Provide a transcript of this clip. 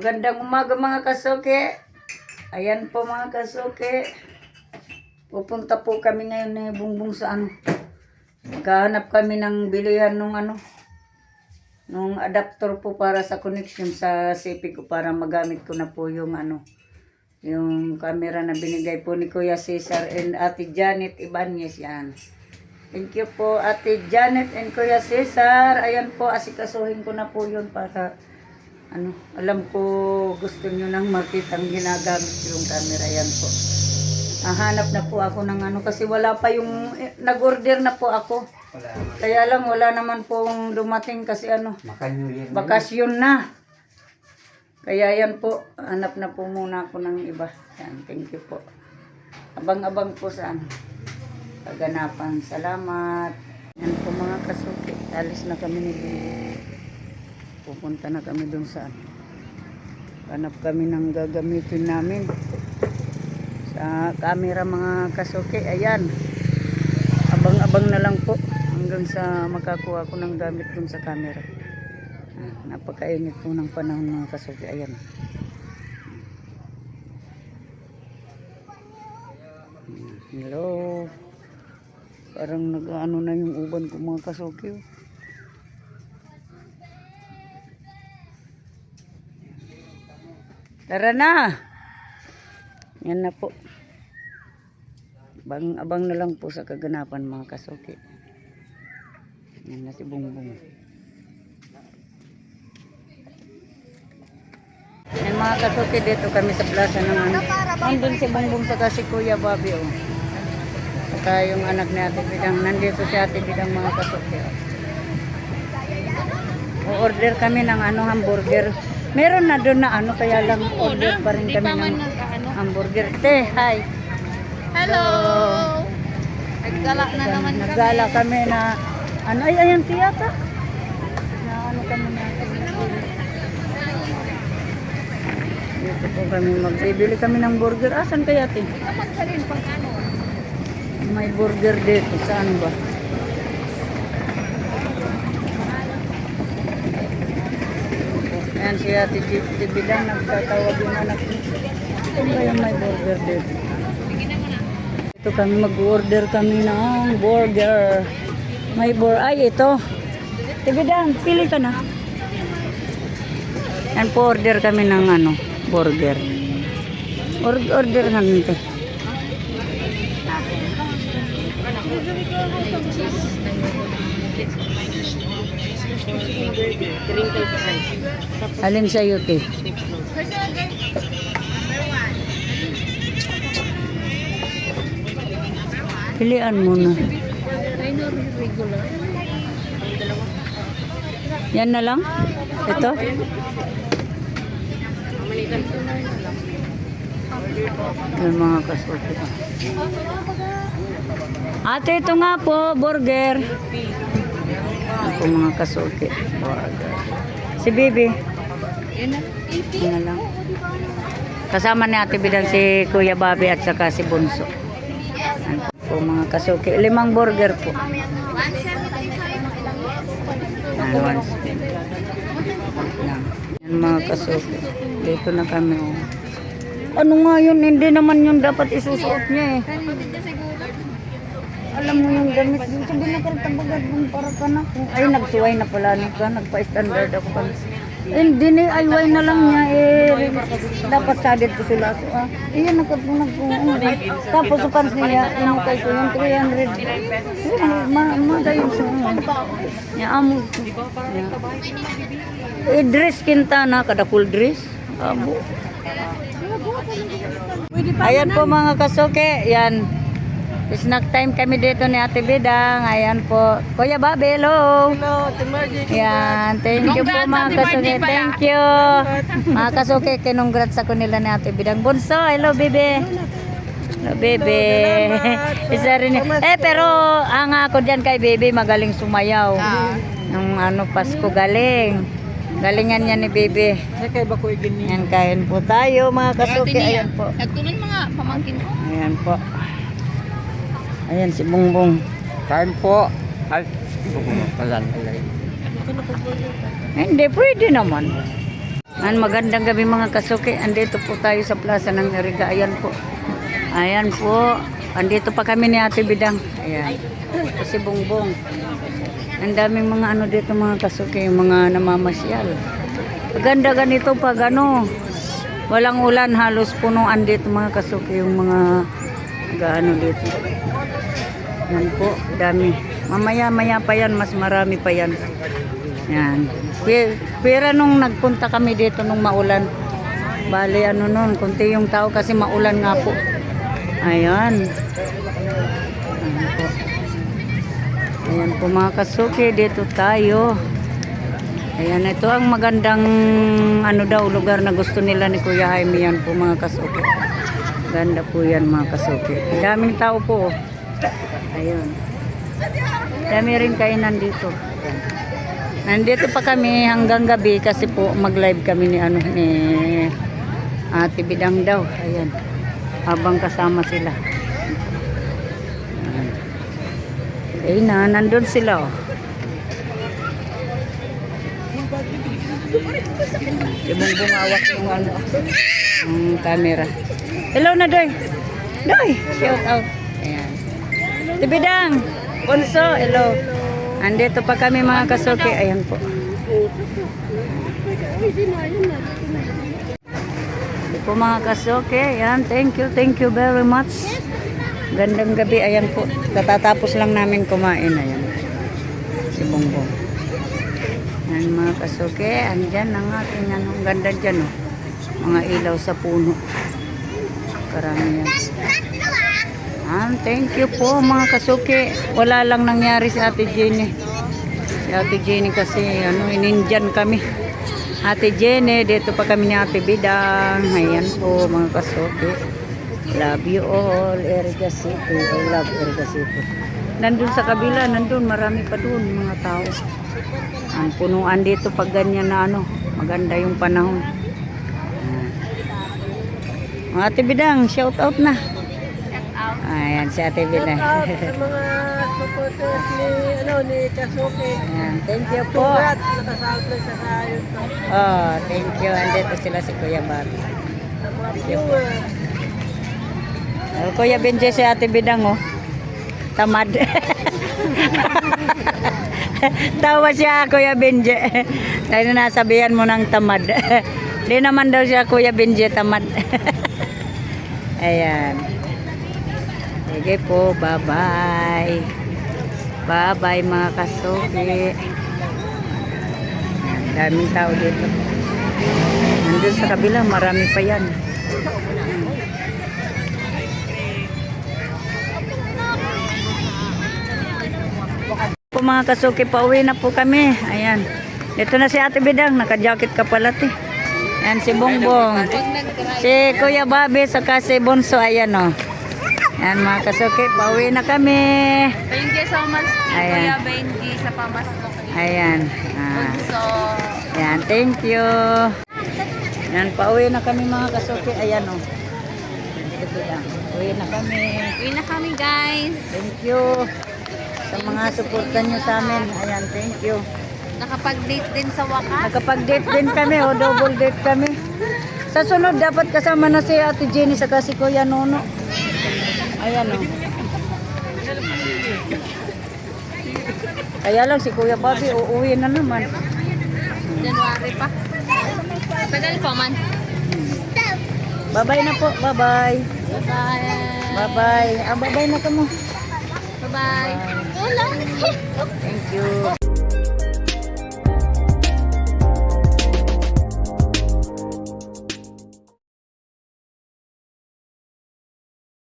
Magandang umaga mga kasuki. Ayan po mga kasuki. Pupunta po kami ngayon ni Bungbong sa ano. Maghahanap kami ng bilihan nung nung adapter po para sa connection sa CP ko para magamit ko na po yung yung camera na binigay po ni Kuya Cesar and Ate Janet Ibanez yan. Thank you po Ate Janet and Kuya Cesar. Ayan po, asikasuhin ko na po yun para alam ko gusto nyo nang makita ang ginagamit yung camera. Yan po. Hanap na po ako ng kasi wala pa yung nag-order na po ako. Kaya lang wala naman pong dumating kasi bakasyon na. Kaya yan po, hanap na po muna ako ng iba. Yan, thank you po. Abang-abang po sa kaganapan. Salamat. Yan po mga kasuki. Alis na kami ni Bibi. Pupunta na kami dun sa hanap kami ng gagamitin namin sa camera mga kasuki. Ayan. Abang-abang na lang po hanggang sa makakuha ko ng gamit dun sa camera. Napakainit po ng panahon mga kasuki. Ayan. Hello. Parang nag-ano na yung uban ko mga kasuki. Tara na. Yan na po. Abang na lang po sa kaganapan mga kasuki. Yan na si Bungbong. Yan mga kasuki, dito kami sa plaza ng nandun si Bungbong saka si Kuya Bobby. Saka yung anak ni Ate Bidang. Nandito si Ate Bidang mga kasuki. O-order kami ng hamburger. Meron na doon na kaya lang order pa rin kami ng hamburger. Te, hi. Hello. Naggala na naman kami. Naggala kami na ayan tiyata. Na kami na. Dito po kami magbibili kami ng burger. Asan kaya te? May burger dito. Saan ba? Ayan si Ate Bidang nagtatawag yung anak niya. Ito ba yung may burger dito? Ito kami mag-order kami ng burger. May burger. Ay ito. Ate Bidang, pili ka na. Ayan po order kami ng burger. Order namin ito. Alin sa'yo, te? Pilian mo na. Yan na lang? Ito? Yan mga kasuki. Ate, ito nga po, burger. Ako mga kasuki. Si Bibi. Yan na lang. Kasama ni Ate Bidang si Kuya Bobby at saka si Bunso. Yan po mga kasuki. 5 burger po. Yan mga kasuki. Dito na kami. Ano nga yun? Hindi naman yun dapat isusuot niya eh. Alam mo yung gamit dito. Sabi na kaltabagad mong para ka na. Ay, nagsuway na pala ka. Nagpa-standard ako pa. Hindi ni ayway na lang niya eh. Dapat sadit ko sila. So, iyan tapos sa pants niya, inukay ko yung 300. Magayon siya. Amo. Dress Quintana. Kada full dress. Abo. Ayan po mga kasuki. Yan. Snack time kami dito ni Ate Bidang. Ayan po. Kuya Bobby, hello. Hello, Timbergy. Yan. Thank you po mga kasuki. Thank you. Mga kasuki, kinongrats ako nila ni Ate Bidang. Bunso, hello bebe. Hello bebe. Isa rin. Pero ang ako dyan kay bebe magaling sumayaw. Nung Pasko galing. Galingan niya ni bebe. Yan, kain po tayo mga kasuki. Ayan po. Nagtuloy mga pamangkin ko. Ayan po. Ayan si Bungbong. Kain po. Ay, ito ko palan. Hindi, pwede naman. Magandang gabi mga kasuki. Andito po tayo sa plaza ng Iriga. Ayan po. Ayan po. Andito pa kami ni Ate Bidang. Ayan. Kasi Bongbong. Ang daming mga ano dito mga kasuki. Yung mga namamasyal. Maganda ganito pag ano. Walang ulan. Halos punuan dito mga kasuki. Yung mga gaano dito. Yan po. Dami. Mamaya-maya pa yan. Mas marami pa yan. Yan. Pero nung nagpunta kami dito nung maulan, bali ano nun, kunti yung tao kasi maulan nga po. Ayan. Ayan po. Ayan po mga kasuki, dito tayo. Ayan, ito ang magandang ano daw, lugar na gusto nila ni Kuya Jaime. Yan po mga kasuki. Ganda po yan mga kasuki. Daming tao po. Ayun. Dami rin kainan dito. Ayan. Nandito pa kami hanggang gabi kasi po mag-live kami ni Ate Bidang daw. Ayan. Habang kasama sila. Ayan. Okay na, nandun sila oh. Si Bongbong awak yung ano, yung camera. Hello na Doy. Doy, shout out. Ayan. Ate Bidang, Ponso, hello. Andito pa kami mga kasuki. Ayan po. Ito po mga kasuki. Ayan. Thank you very much. Gandang gabi. Ayan po. Katatapos lang namin kumain. Ayan. Si Bongbong. Ayan mga kasuki. Andyan ang ating anong ganda dyan. Oh. Mga ilaw sa puno. Karami yan. Thank you po mga kasuki. Wala lang nangyari sa Ate Jenny. Si Ate Jenny kasi ano, inindyan kami. Ate Jenny, dito pa kami ni Ate Bidang. Ayan po mga kasuki. Love you all. Iriga City. I love Iriga City. Nandun sa kabila, nandun marami pa dun mga tao. Ang punuan dito pag ganyan na ano, maganda yung panahon. Mga Ate Bidang, shout out na. Ayan, si Ate Bidang. Sa mga supporters ni Kasuki. Ayan, thank you po. Congrats, nakasahod na siya sa ayun to. Oh, thank you. Andito sila si Kuya Bobby. Sa mga viewers. Kuya Benje si Ate Bidang oh. Tamad. Tawa siya Kuya Benje. Dahil nasabihan mo ng tamad. Di naman daw siya Kuya Benje tamad. Ayan. Sige po, bye-bye. Bye-bye mga kasuki. Daming tao dito. Nandun sa kabila, marami pa yan. Po mga kasuki, pauwi na po kami. Ayan. Dito na si Ate Bidang, naka-jacket ka pala te. Ayan si Bongbong. Si Kuya Bobby, saka si Bonso, ayan o. Ayan mga kasuki, pauwi na kami. Thank you so much, Ayan. Kuya Benji, sa pamasko. Ayan. So, Ayan, thank you. Ayan, pauwi na kami mga kasuki. Ayan o. Ito lang. Pauwi na kami. uwi na kami guys. Thank you. Sa mga suportan nyo sa amin. Ayan, thank you. Nakapag-date din sa wakas. Nakapag-date din kami o double date kami. Sa sunod, dapat kasama na si Ate Jenny saka si Kuya Nono. Ayan o. Kaya lang si Kuya Bobby uuwi na naman. January pa. Tagal pa man. Bye-bye na po. Bye-bye. Bye-bye. Bye-bye. Bye-bye na ka mo. Bye-bye. Thank you.